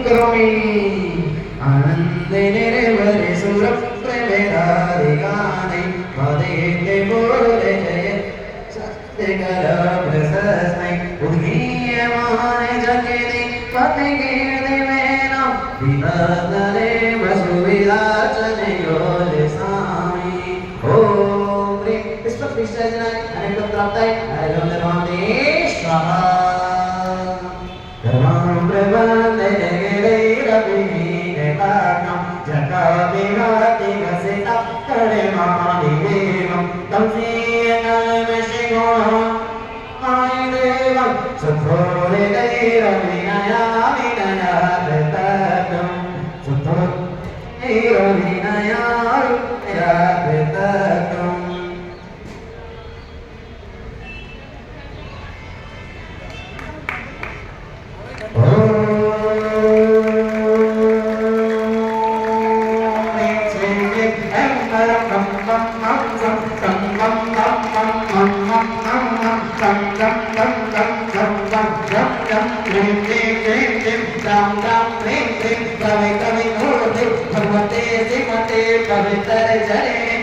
करोमि आनंदे निरवरे सुरप्रेमेधारे गाने पदेते बोले जय सत्य कर प्रसस्मै उद्गीयमाने जगति पते कीर्ति मेना विनदने वसुविदाचने योले सामी ओम ह्रीं विश्वविश्वजनाय अनेक प्राप्ताय हरिओम धर्मांते स्वाहा धर्मं प्रवन्दे गिरिरभिनेताकं जगद्विहति वसितं कणिमादिदेवं तं श्रीयज्ञविषिगुणम् आयुदेवं सुधोरिदैरविनया विनयाकृतकं सुधोरिदैरविनया विनयाकृतकम् भगवते श्रीमते पवित्र जने